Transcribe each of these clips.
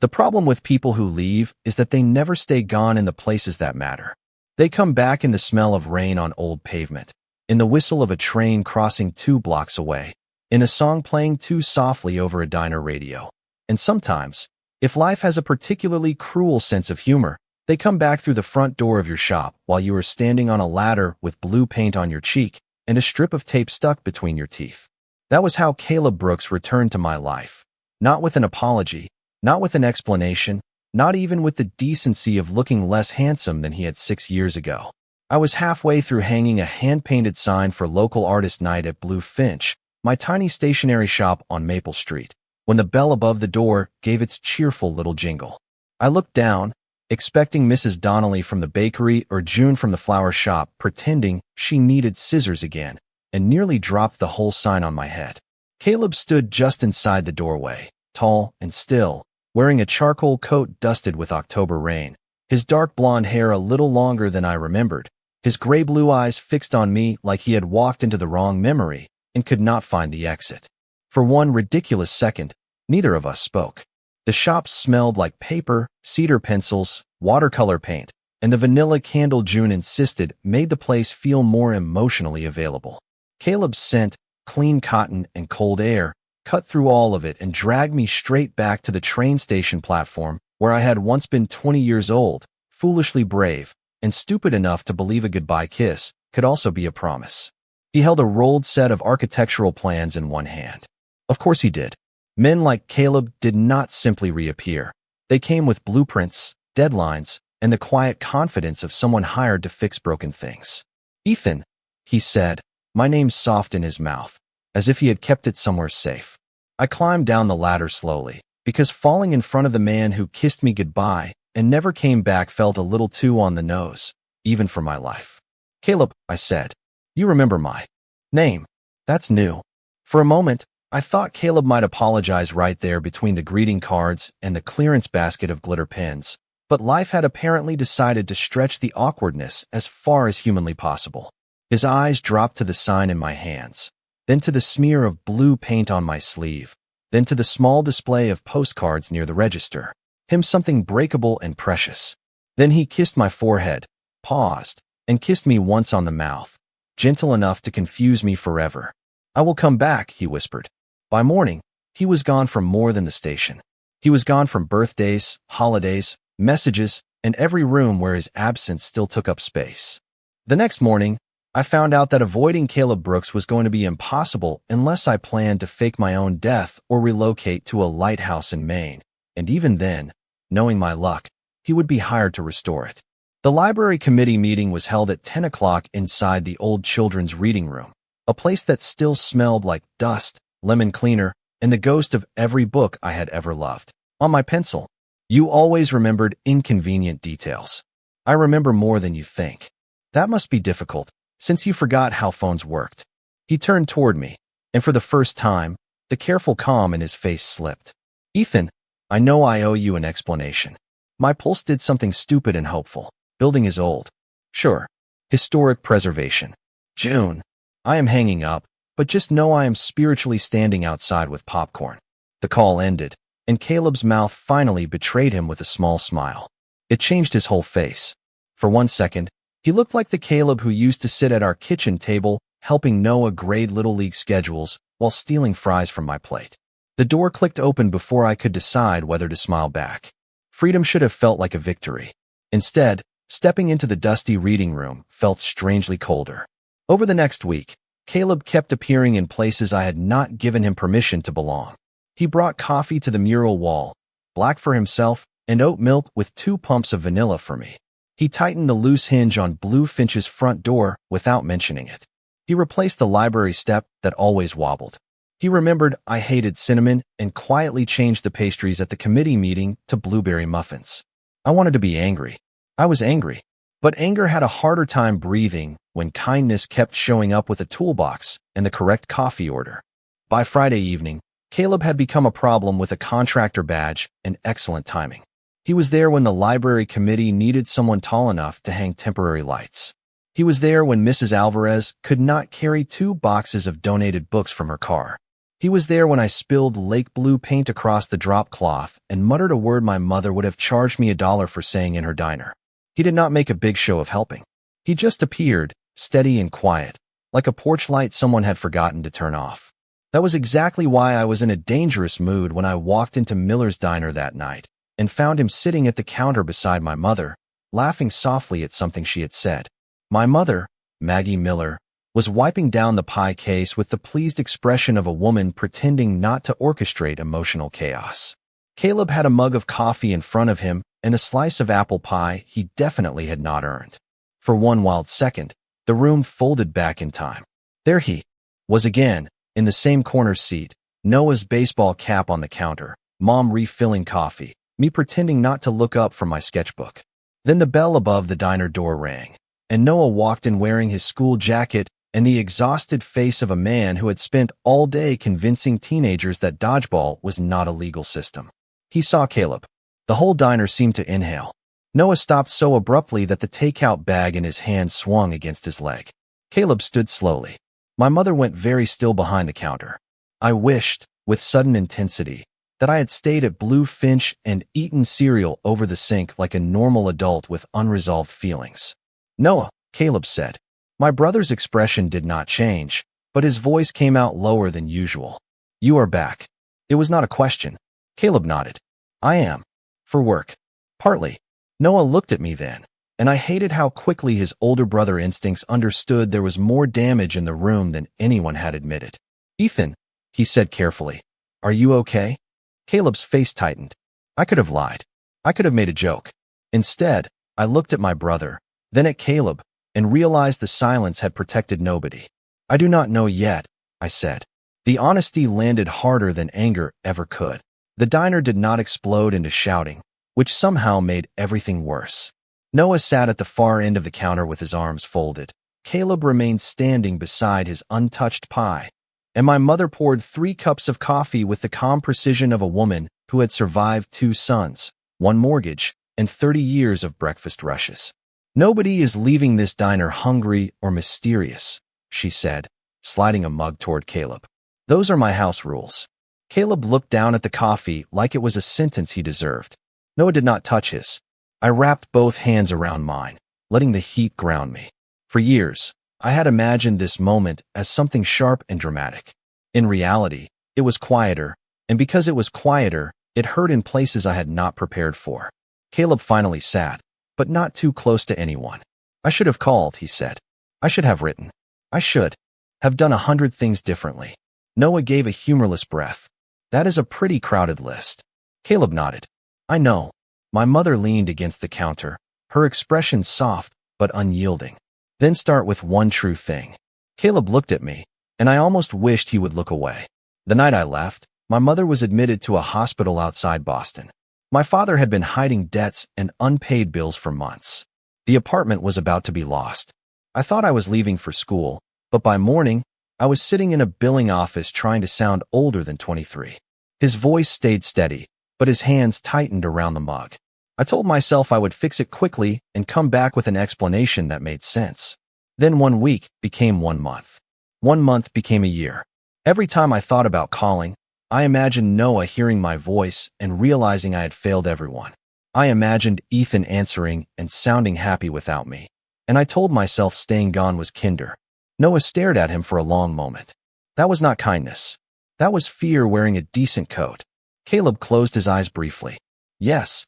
The problem with people who leave is that they never stay gone in the places that matter. They come back in the smell of rain on old pavement, in the whistle of a train crossing 2 blocks away, in a song playing too softly over a diner radio. And sometimes, if life has a particularly cruel sense of humor, they come back through the front door of your shop while you are standing on a ladder with blue paint on your cheek and a strip of tape stuck between your teeth. That was how Caleb Brooks returned to my life. Not with an apology, not with an explanation, not even with the decency of looking less handsome than he had 6 years ago. I was halfway through hanging a hand-painted sign for local artist night at Blue Finch, my tiny stationery shop on Maple Street, when the bell above the door gave its cheerful little jingle. I looked down, expecting Mrs. Donnelly from the bakery or June from the flower shop, pretending she needed scissors again, and nearly dropped the whole sign on my head. Caleb stood just inside the doorway, tall and still, wearing a charcoal coat dusted with October rain, his dark blonde hair a little longer than I remembered, his gray-blue eyes fixed on me like he had walked into the wrong memory and could not find the exit. For one ridiculous second, neither of us spoke. The shop smelled like paper, cedar pencils, watercolor paint, and the vanilla candle June insisted made the place feel more emotionally available. Caleb's scent, clean cotton and cold air, cut through all of it and dragged me straight back to the train station platform where I had once been 20 years old, foolishly brave, and stupid enough to believe a goodbye kiss could also be a promise. He held a rolled set of architectural plans in one hand. Of course he did. Men like Caleb did not simply reappear. They came with blueprints, deadlines, and the quiet confidence of someone hired to fix broken things. "Ethan," he said, my name soft in his mouth, as if he had kept it somewhere safe. I climbed down the ladder slowly, because falling in front of the man who kissed me goodbye and never came back felt a little too on the nose, even for my life. "Caleb," I said, "you remember my name. That's new." For a moment, I thought Caleb might apologize right there between the greeting cards and the clearance basket of glitter pens, but life had apparently decided to stretch the awkwardness as far as humanly possible. His eyes dropped to the sign in my hands, then to the smear of blue paint on my sleeve, then to the small display of postcards near the register. Him something breakable and precious. Then he kissed my forehead, paused, and kissed me once on the mouth, gentle enough to confuse me forever. "I will come back," he whispered. By morning, he was gone from more than the station. He was gone from birthdays, holidays, messages, and every room where his absence still took up space. The next morning, I found out that avoiding Caleb Brooks was going to be impossible unless I planned to fake my own death or relocate to a lighthouse in Maine, and even then, knowing my luck, he would be hired to restore it. The library committee meeting was held at 10 o'clock inside the old children's reading room, a place that still smelled like dust, lemon cleaner, and the ghost of every book I had ever loved. On my pencil, "You always remembered inconvenient details. I remember more than you think. That must be difficult, since you forgot how phones worked." He turned toward me, and for the first time, the careful calm in his face slipped. "Ethan, I know I owe you an explanation. My pulse did something stupid and hopeful. Building is old. Sure. Historic preservation. June, I am hanging up, but just know I am spiritually standing outside with popcorn." The call ended, and Caleb's mouth finally betrayed him with a small smile. It changed his whole face. For one second, he looked like the Caleb who used to sit at our kitchen table helping Noah grade Little League schedules while stealing fries from my plate. The door clicked open before I could decide whether to smile back. Freedom should have felt like a victory. Instead, stepping into the dusty reading room felt strangely colder. Over the next week, Caleb kept appearing in places I had not given him permission to belong. He brought coffee to the mural wall, black for himself, and oat milk with 2 pumps of vanilla for me. He tightened the loose hinge on Blue Finch's front door without mentioning it. He replaced the library step that always wobbled. He remembered I hated cinnamon and quietly changed the pastries at the committee meeting to blueberry muffins. I wanted to be angry. I was angry. But anger had a harder time breathing when kindness kept showing up with a toolbox and the correct coffee order. By Friday evening, Caleb had become a problem with a contractor badge and excellent timing. He was there when the library committee needed someone tall enough to hang temporary lights. He was there when Mrs. Alvarez could not carry 2 boxes of donated books from her car. He was there when I spilled lake blue paint across the drop cloth and muttered a word my mother would have charged me $1 for saying in her diner. He did not make a big show of helping. He just appeared, steady and quiet, like a porch light someone had forgotten to turn off. That was exactly why I was in a dangerous mood when I walked into Miller's diner that night and found him sitting at the counter beside my mother, laughing softly at something she had said. My mother, Maggie Miller, was wiping down the pie case with the pleased expression of a woman pretending not to orchestrate emotional chaos. Caleb had a mug of coffee in front of him and a slice of apple pie he definitely had not earned. For one wild second, the room folded back in time. There he was again, in the same corner seat, Noah's baseball cap on the counter, Mom refilling coffee, me pretending not to look up from my sketchbook. Then the bell above the diner door rang, and Noah walked in wearing his school jacket and the exhausted face of a man who had spent all day convincing teenagers that dodgeball was not a legal system. He saw Caleb. The whole diner seemed to inhale. Noah stopped so abruptly that the takeout bag in his hand swung against his leg. Caleb stood slowly. My mother went very still behind the counter. I wished, with sudden intensity, that I had stayed at Blue Finch and eaten cereal over the sink like a normal adult with unresolved feelings. Noah, Caleb said. My brother's expression did not change, but his voice came out lower than usual. You are back. It was not a question. Caleb nodded. I am. For work. Partly. Noah looked at me then, and I hated how quickly his older brother instincts understood there was more damage in the room than anyone had admitted. Ethan, he said carefully, are you okay? Caleb's face tightened. I could have lied. I could have made a joke. Instead, I looked at my brother, then at Caleb, and realized the silence had protected nobody. I do not know yet, I said. The honesty landed harder than anger ever could. The diner did not explode into shouting, which somehow made everything worse. Noah sat at the far end of the counter with his arms folded. Caleb remained standing beside his untouched pie, and my mother poured 3 cups of coffee with the calm precision of a woman who had survived 2 sons, 1 mortgage, and 30 years of breakfast rushes. Nobody is leaving this diner hungry or mysterious, she said, sliding a mug toward Caleb. Those are my house rules. Caleb looked down at the coffee like it was a sentence he deserved. Noah did not touch his. I wrapped both hands around mine, letting the heat ground me. For years, I had imagined this moment as something sharp and dramatic. In reality, it was quieter, and because it was quieter, it hurt in places I had not prepared for. Caleb finally sat, but not too close to anyone. I should have called, he said. I should have written. I should have done 100 things differently. Noah gave a humorless breath. That is a pretty crowded list. Caleb nodded. I know. My mother leaned against the counter, her expression soft but unyielding. Then start with one true thing. Caleb looked at me, and I almost wished he would look away. The night I left, my mother was admitted to a hospital outside Boston. My father had been hiding debts and unpaid bills for months. The apartment was about to be lost. I thought I was leaving for school, but by morning, I was sitting in a billing office trying to sound older than 23. His voice stayed steady, but his hands tightened around the mug. I told myself I would fix it quickly and come back with an explanation that made sense. Then 1 week became 1 month. 1 month became a year. Every time I thought about calling, I imagined Noah hearing my voice and realizing I had failed everyone. I imagined Ethan answering and sounding happy without me, and I told myself staying gone was kinder. Noah stared at him for a long moment. That was not kindness. That was fear wearing a decent coat. Caleb closed his eyes briefly. Yes.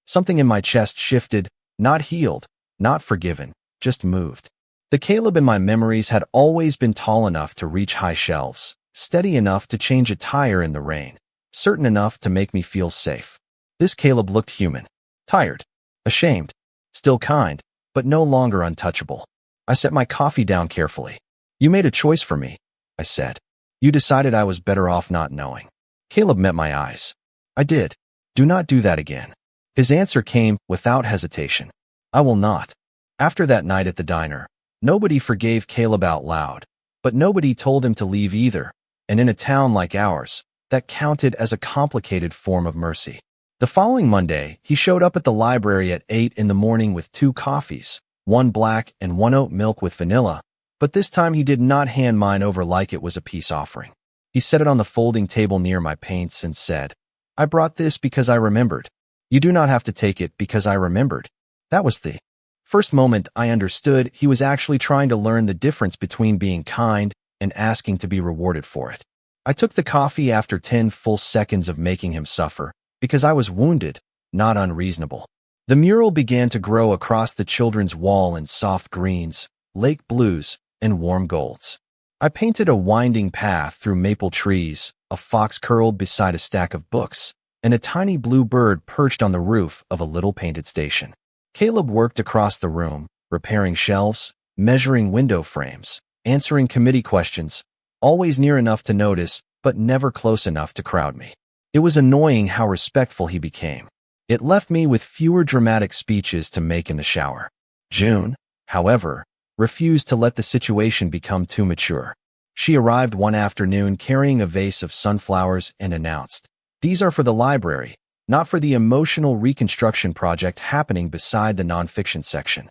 Something in my chest shifted, not healed, not forgiven, just moved. The Caleb in my memories had always been tall enough to reach high shelves, steady enough to change a tire in the rain, certain enough to make me feel safe. This Caleb looked human, tired, ashamed, still kind, but no longer untouchable. I set my coffee down carefully. You made a choice for me, I said. You decided I was better off not knowing. Caleb met my eyes. I did. Do not do that again. His answer came without hesitation. I will not. After that night at the diner, nobody forgave Caleb out loud, but nobody told him to leave either, and in a town like ours, that counted as a complicated form of mercy. The following Monday, he showed up at the library at 8 in the morning with 2 coffees, 1 black and 1 oat milk with vanilla, but this time he did not hand mine over like it was a peace offering. He set it on the folding table near my paints and said, "I brought this because I remembered. You do not have to take it because I remembered." That was the first moment I understood he was actually trying to learn the difference between being kind and asking to be rewarded for it. I took the coffee after 10 full seconds of making him suffer, because I was wounded, not unreasonable. The mural began to grow across the children's wall in soft greens, lake blues, and warm golds. I painted a winding path through maple trees, a fox curled beside a stack of books, and a tiny blue bird perched on the roof of a little painted station. Caleb worked across the room, repairing shelves, measuring window frames, answering committee questions, always near enough to notice, but never close enough to crowd me. It was annoying how respectful he became. It left me with fewer dramatic speeches to make in the shower. June, however, refused to let the situation become too mature. She arrived one afternoon carrying a vase of sunflowers and announced, "These are for the library, not for the emotional reconstruction project happening beside the nonfiction section."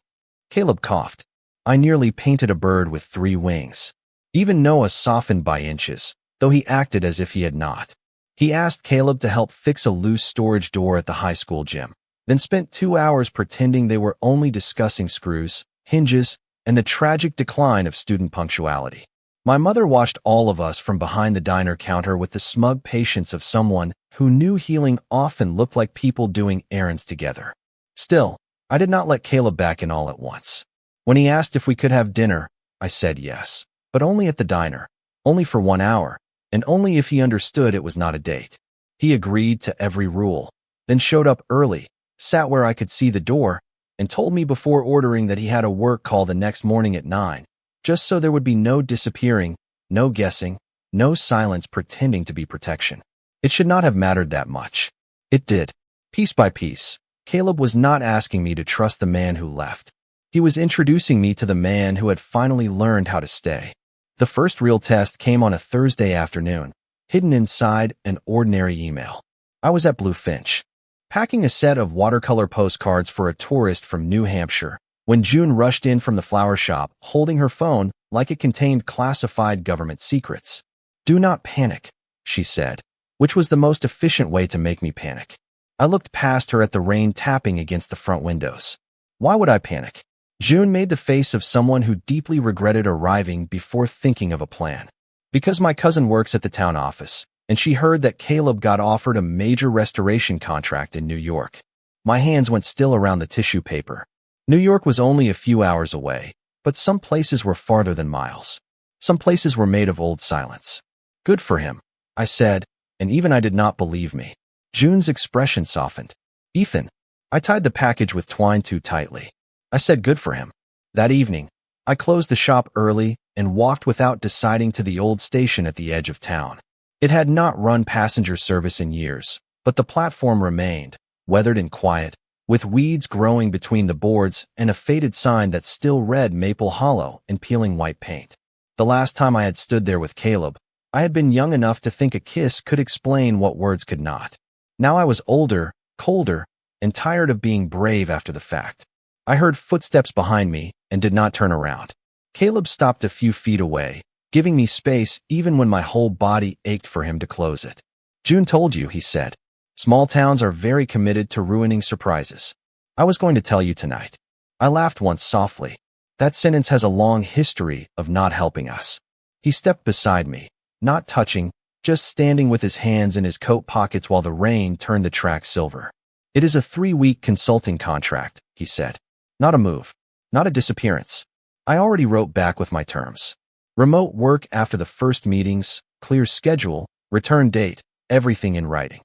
Caleb coughed. I nearly painted a bird with 3 wings. Even Noah softened by inches, though he acted as if he had not. He asked Caleb to help fix a loose storage door at the high school gym, then spent 2 hours pretending they were only discussing screws, hinges, and the tragic decline of student punctuality. My mother watched all of us from behind the diner counter with the smug patience of someone who knew healing often looked like people doing errands together. Still, I did not let Caleb back in all at once. When he asked if we could have dinner, I said yes, but only at the diner, only for 1 hour, and only if he understood it was not a date. He agreed to every rule, then showed up early, sat where I could see the door, and told me before ordering that he had a work call the next morning at 9, just so there would be no disappearing, no guessing, no silence pretending to be protection. It should not have mattered that much. It did. Piece by piece, Caleb was not asking me to trust the man who left. He was introducing me to the man who had finally learned how to stay. The first real test came on a Thursday afternoon, hidden inside an ordinary email. I was at Bluefinch, packing a set of watercolor postcards for a tourist from New Hampshire, when June rushed in from the flower shop, holding her phone like it contained classified government secrets. "Do not panic," she said, which was the most efficient way to make me panic. I looked past her at the rain tapping against the front windows. Why would I panic? June made the face of someone who deeply regretted arriving before thinking of a plan. Because my cousin works at the town office, and she heard that Caleb got offered a major restoration contract in New York. My hands went still around the tissue paper. New York was only a few hours away, but some places were farther than miles. Some places were made of old silence. "Good for him," I said, and even I did not believe me. June's expression softened. "Ethan." I tied the package with twine too tightly. I said good for him. That evening, I closed the shop early and walked without deciding to the old station at the edge of town. It had not run passenger service in years, but the platform remained, weathered and quiet, with weeds growing between the boards and a faded sign that still read Maple Hollow in peeling white paint. The last time I had stood there with Caleb, I had been young enough to think a kiss could explain what words could not. Now I was older, colder, and tired of being brave after the fact. I heard footsteps behind me and did not turn around. Caleb stopped a few feet away, giving me space even when my whole body ached for him to close it. "June told you," he said. "Small towns are very committed to ruining surprises. I was going to tell you tonight." I laughed once softly. That sentence has a long history of not helping us. He stepped beside me, not touching, just standing with his hands in his coat pockets while the rain turned the track silver. "It is a 3-week consulting contract," he said. "Not a move. Not a disappearance." I already wrote back with my terms. Remote work after the first meetings, clear schedule, return date, everything in writing.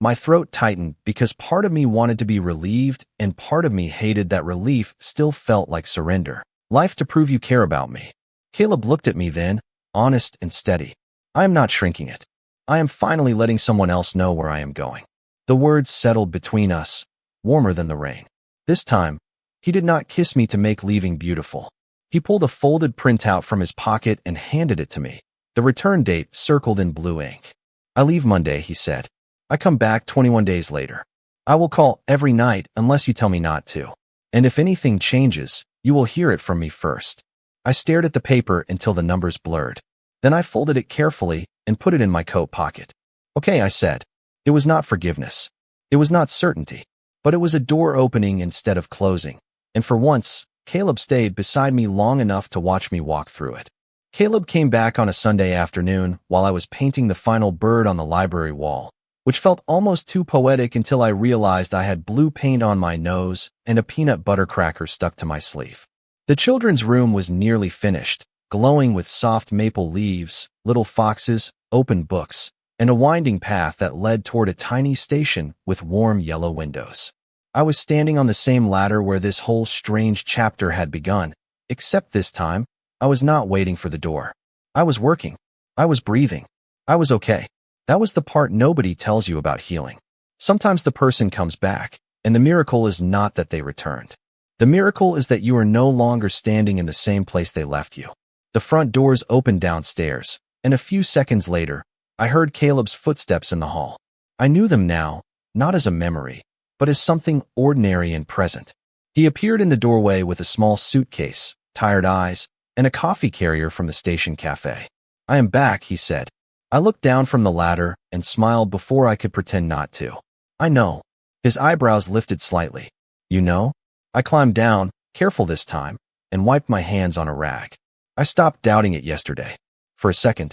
My throat tightened because part of me wanted to be relieved and part of me hated that relief still felt like surrender. Life to prove you care about me. Caleb looked at me then, honest and steady. "I am not shrinking it. I am finally letting someone else know where I am going." The words settled between us, warmer than the rain. This time, he did not kiss me to make leaving beautiful. He pulled a folded printout from his pocket and handed it to me, the return date circled in blue ink. "I leave Monday," he said. "I come back 21 days later. I will call every night unless you tell me not to. And if anything changes, you will hear it from me first." I stared at the paper until the numbers blurred. Then I folded it carefully, and put it in my coat pocket. Okay, I said. It was not forgiveness. It was not certainty. But it was a door opening instead of closing. And for once, Caleb stayed beside me long enough to watch me walk through it. Caleb came back on a Sunday afternoon while I was painting the final bird on the library wall, which felt almost too poetic until I realized I had blue paint on my nose and a peanut butter cracker stuck to my sleeve. The children's room was nearly finished, glowing with soft maple leaves, little foxes, open books, and a winding path that led toward a tiny station with warm yellow windows. I was standing on the same ladder where this whole strange chapter had begun, except this time, I was not waiting for the door. I was working. I was breathing. I was okay. That was the part nobody tells you about healing. Sometimes the person comes back, and the miracle is not that they returned. The miracle is that you are no longer standing in the same place they left you. The front doors opened downstairs, and a few seconds later, I heard Caleb's footsteps in the hall. I knew them now, not as a memory, but as something ordinary and present. He appeared in the doorway with a small suitcase, tired eyes, and a coffee carrier from the station cafe. I am back, he said. I looked down from the ladder and smiled before I could pretend not to. I know. His eyebrows lifted slightly. You know? I climbed down, careful this time, and wiped my hands on a rag. I stopped doubting it yesterday. For a second,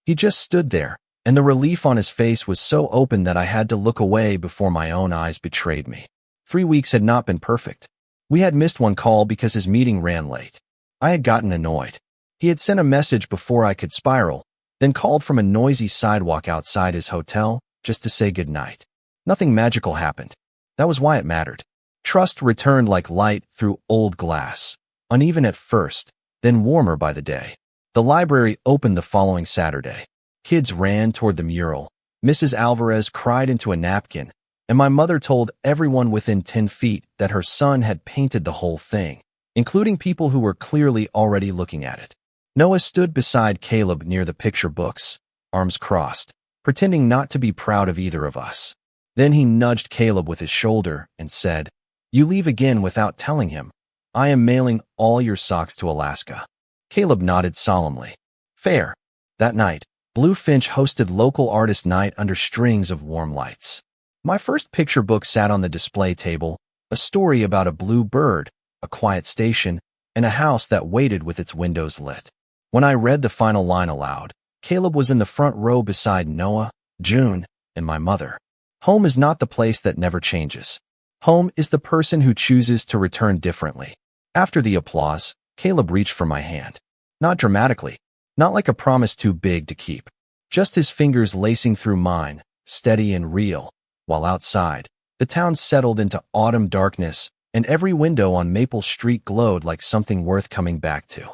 he just stood there, and the relief on his face was so open that I had to look away before my own eyes betrayed me. 3 weeks had not been perfect. We had missed one call because his meeting ran late. I had gotten annoyed. He had sent a message before I could spiral, then called from a noisy sidewalk outside his hotel just to say goodnight. Nothing magical happened. That was why it mattered. Trust returned like light through old glass, uneven at first, then warmer by the day. The library opened the following Saturday. Kids ran toward the mural. Mrs. Alvarez cried into a napkin, and my mother told everyone within 10 feet that her son had painted the whole thing, including people who were clearly already looking at it. Noah stood beside Caleb near the picture books, arms crossed, pretending not to be proud of either of us. Then he nudged Caleb with his shoulder and said, "You leave again without telling him. I am mailing all your socks to Alaska." Caleb nodded solemnly. Fair. That night, Blue Finch hosted local artist night under strings of warm lights. My first picture book sat on the display table, a story about a blue bird, a quiet station, and a house that waited with its windows lit. When I read the final line aloud, Caleb was in the front row beside Noah, June, and my mother. Home is not the place that never changes. Home is the person who chooses to return differently. After the applause, Caleb reached for my hand. Not dramatically, not like a promise too big to keep. Just his fingers lacing through mine, steady and real, while outside, the town settled into autumn darkness, and every window on Maple Street glowed like something worth coming back to.